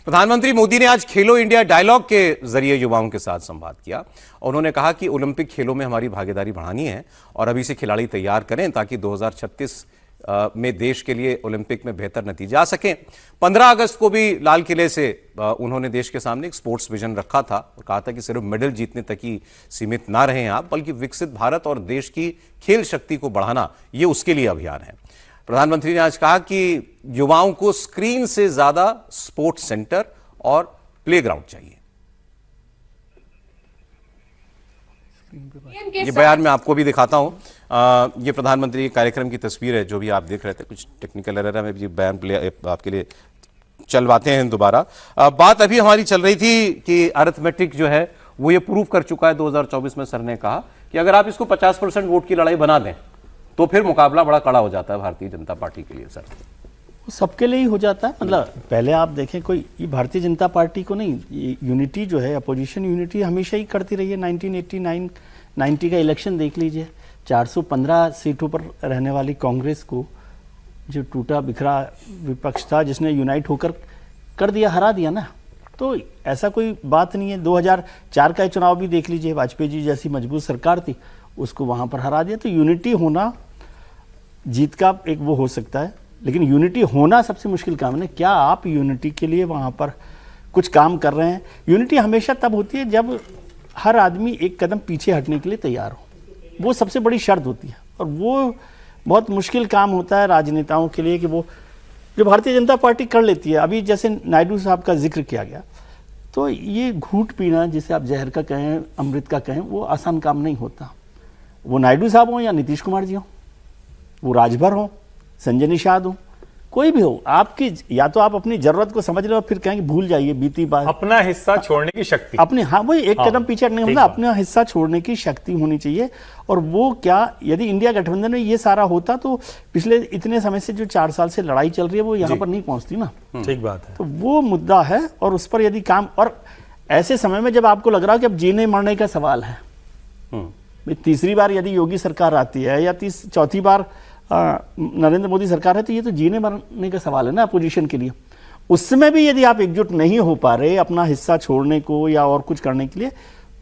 प्रधानमंत्री मोदी ने आज खेलो इंडिया डायलॉग के जरिए युवाओं के साथ संवाद किया। उन्होंने कहा कि ओलंपिक खेलों में हमारी भागीदारी बढ़ानी है और अभी से खिलाड़ी तैयार करें ताकि 2036 में देश के लिए ओलंपिक में बेहतर नतीजे आ सकें। 15 अगस्त को भी लाल किले से उन्होंने देश के सामने एक स्पोर्ट्स विजन रखा था और कहा था कि सिर्फ मेडल जीतने तक ही सीमित ना रहें आप, बल्कि विकसित भारत और देश की खेल शक्ति को बढ़ाना ये उसके लिए अभियान है। प्रधानमंत्री ने आज कहा कि युवाओं को स्क्रीन से ज्यादा स्पोर्ट्स सेंटर और प्लेग्राउंड चाहिए। ये बयान मैं आपको भी दिखाता हूं। ये प्रधानमंत्री कार्यक्रम की तस्वीर है जो भी आप देख रहे थे। कुछ टेक्निकल एरर है, मैं भी बयान आपके लिए चलवाते हैं दोबारा। बात अभी हमारी चल रही थी कि अरिथमेटिक जो है वो ये प्रूव कर चुका है 2024 में। सर ने कहा कि अगर आप इसको 50% वोट की लड़ाई बना दें तो फिर मुकाबला बड़ा कड़ा हो जाता है भारतीय जनता पार्टी के लिए। सर सबके लिए ही हो जाता है। मतलब पहले आप देखें, कोई भारतीय जनता पार्टी को नहीं, यूनिटी जो है, अपोजिशन यूनिटी हमेशा ही करती रही है। 1989-90 का इलेक्शन देख लीजिए, 415 सीटों पर रहने वाली कांग्रेस को जो टूटा बिखरा विपक्ष था जिसने यूनाइट होकर कर दिया, हरा दिया ना। तो ऐसा कोई बात नहीं है। 2004 का चुनाव भी देख लीजिए, वाजपेयी जी जैसी मजबूत सरकार थी, उसको वहाँ पर हरा दिया। तो यूनिटी होना जीत का एक वो हो सकता है, लेकिन यूनिटी होना सबसे मुश्किल काम है। क्या आप यूनिटी के लिए वहाँ पर कुछ काम कर रहे हैं? यूनिटी हमेशा तब होती है जब हर आदमी एक कदम पीछे हटने के लिए तैयार हो, वो सबसे बड़ी शर्त होती है। और वो बहुत मुश्किल काम होता है राजनेताओं के लिए कि वो जो भारतीय जनता पार्टी कर लेती है। अभी जैसे नायडू साहब का जिक्र किया गया, तो ये घूंट पीना, जिसे आप जहर का कहें, अमृत का कहें, वो आसान काम नहीं होता। वो नायडू साहब हों या नीतीश कुमार जी हों, वो राजभर हों, संजय निषाद हो, कोई भी हो, आपकी या तो आप अपनी जरूरत को समझ लो और फिर कहेंगे भूल जाइए बीती बात। अपना हिस्सा छोड़ने की शक्ति, अपने, हाँ वही एक कदम पीछे हटने, मतलब अपना हिस्सा छोड़ने की शक्ति होनी चाहिए। और वो क्या, यदि इंडिया गठबंधन में ये सारा होता तो पिछले इतने समय से जो 4 साल से लड़ाई चल रही है वो यहाँ पर नहीं पहुंचती ना। ठीक बात है। तो वो मुद्दा है और उस पर यदि काम, और ऐसे समय में जब आपको लग रहा है कि अब जीने मरने का सवाल है, तीसरी बार यदि योगी सरकार आती है या चौथी बार नरेंद्र मोदी सरकार है, तो ये तो जीने मरने का सवाल है ना अपोजिशन के लिए। उस समय भी यदि आप एकजुट नहीं हो पा रहे अपना हिस्सा छोड़ने को या और कुछ करने के लिए,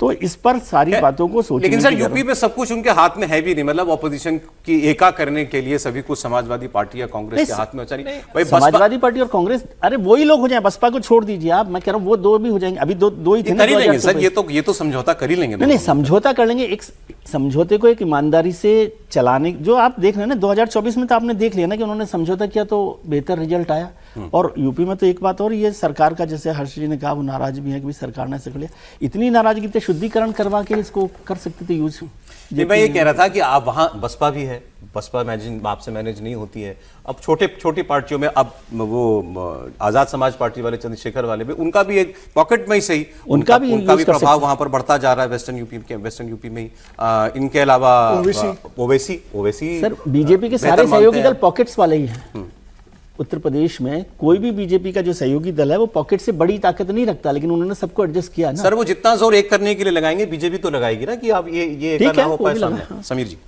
तो इस पर सारी बातों को सोचने। लेकिन सर यूपी में सब कुछ उनके हाथ में है भी नहीं। मतलब ऑपोजिशन की एका करने के लिए सभी कुछ समाजवादी पार्टी या कांग्रेस के हाथ में होता नहीं। समाजवादी पार्टी और कांग्रेस, अरे वही लोग हो जाए, बसपा को छोड़ दीजिए आप, मैं कह रहा हूं वो दो भी हो जाएंगे। अभी दो ही थे ना, कर ही लेंगे सर, ये तो समझौता कर ही लेंगे। नहीं, समझौता कर लेंगे। एक समझौते को एक ईमानदारी से चलाने, जो आप देख रहे हैं ना 2024 में, तो आपने देख लिया ना कि उन्होंने समझौता किया तो बेहतर रिजल्ट आया। और यूपी में तो एक बात और, ये सरकार का, जैसे हर्ष जी ने कहा, वो नाराज भी है कि सरकार ने ऐसा कर लिया। इतनी नाराजगी थे, शुद्धिकरण करवा के इसको कर सकते थे यूज। मैं ये कह रहा था कि आप वहां बसपा भी है, बसपा आपसे मैनेज नहीं होती है। अब छोटी पार्टियों में, अब वो आजाद समाज पार्टी वाले, चंद्रशेखर वाले भी, उनका भी एक पॉकेट में ही सही, उनका भी प्रभाव वहां पर बढ़ता जा रहा है वेस्टर्न यूपी में ही। इनके अलावा ओवैसी सर, बीजेपी के सारे सहयोगी दल पॉकेट्स वाले ही हैं। उत्तर प्रदेश में कोई भी बीजेपी का जो सहयोगी दल है वो पॉकेट से बड़ी ताकत नहीं रखता, लेकिन उन्होंने सबको एडजस्ट किया ना। सर वो जितना जोर एक करने के लिए लगाएंगे, बीजेपी तो लगाएगी ना कि अब ये करना हो पाए सामने। समीर जी,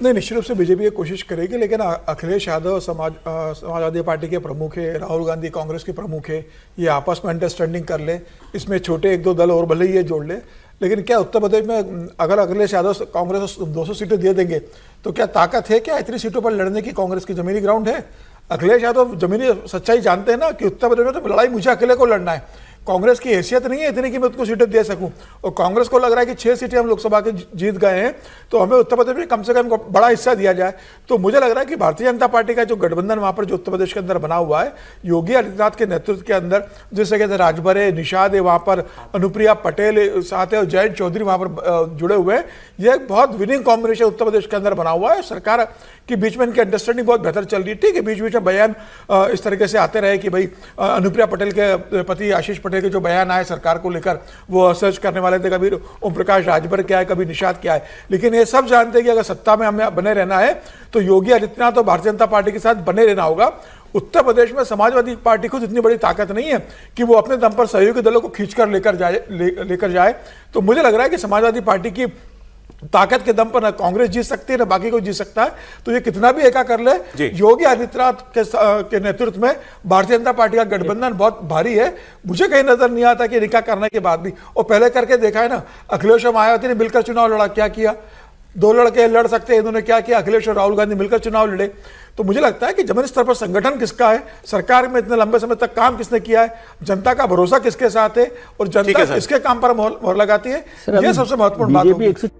नहीं, निश्चित रूप से बीजेपी ये कोशिश करेगी, लेकिन अखिलेश यादव समाजवादी पार्टी के प्रमुख है, राहुल गांधी कांग्रेस के प्रमुख है, ये आपस में अंडरस्टैंडिंग कर ले, इसमें छोटे 1-2 दल और भले ही ये जोड़ ले। लेकिन क्या उत्तर प्रदेश में अगर अखिलेश यादव कांग्रेस को 200 सीटें दे देंगे तो क्या ताकत है क्या इतनी सीटों पर लड़ने की? कांग्रेस की जमीनी ग्राउंड है? अखिलेश यादव जमीनी सच्चाई जानते हैं ना कि उत्तर प्रदेश में तो लड़ाई मुझे अकेले को लड़ना है। कांग्रेस की हैसियत नहीं है इतनी कि मैं उसको सीटें दे सकूं। और कांग्रेस को लग रहा है कि 6 सीटें हम लोकसभा के जीत गए हैं, तो हमें उत्तर प्रदेश में कम से कम बड़ा हिस्सा दिया जाए। तो मुझे लग रहा है कि भारतीय जनता पार्टी का जो गठबंधन वहां पर जो उत्तर प्रदेश के अंदर बना हुआ है, योगी आदित्यनाथ के नेतृत्व के अंदर, जैसे कहते हैं राजभर है, निषाद है, वहां पर अनुप्रिया पटेल साथ है और जयंत चौधरी वहां पर जुड़े हुए हैं। यह एक बहुत विनिंग कॉम्बिनेशन उत्तर प्रदेश के अंदर बना हुआ है। सरकार के बीच में इनकी अंडरस्टैंडिंग बहुत बेहतर चल रही है। ठीक है, बीच बीच में बयान इस तरीके से आते रहे कि भाई अनुप्रिया पटेल के पति आशीष पटेल के जो बयान आए सरकार को लेकर, वो सर्च करने वाले थे, कभी ओम प्रकाश राजभर क्या है, कभी निषाद क्या है। लेकिन ये सब जानते हैं कि अगर सत्ता में हमें बने रहना है तो योगी आदित्यनाथ और भारतीय जनता पार्टी के साथ बने रहना होगा। उत्तर प्रदेश में समाजवादी पार्टी को इतनी बड़ी ताकत नहीं है कि वो अपने दम पर सहयोगी दलों को खींचकर लेकर जाए। तो मुझे लग रहा है कि समाजवादी पार्टी की ताकत के दम पर ना कांग्रेस जीत सकती है ना बाकी कोई जीत सकता है। तो ये कितना भी एका कर ले, जी। योगी आदित्यनाथ के नेतृत्व में भारतीय जनता पार्टी का गठबंधन बहुत भारी है। मुझे कहीं नजर नहीं आता कि निकाह करने के बाद भी, और पहले करके देखा है ना, अखिलेश और मायावती ने मिलकर चुनाव लड़ा, क्या किया, दो लड़के लड़ सकते हैं, इन्होंने क्या किया, अखिलेश और राहुल गांधी मिलकर चुनाव लड़े। तो मुझे लगता है कि जमीनी स्तर पर संगठन किसका है, सरकार में इतने लंबे समय तक काम किसने किया है, जनता का भरोसा किसके साथ है, और ठीक है जनता सर। किसके काम पर मोहर लगाती है, सर, ये सबसे महत्वपूर्ण बात बीजेपी होगी। 140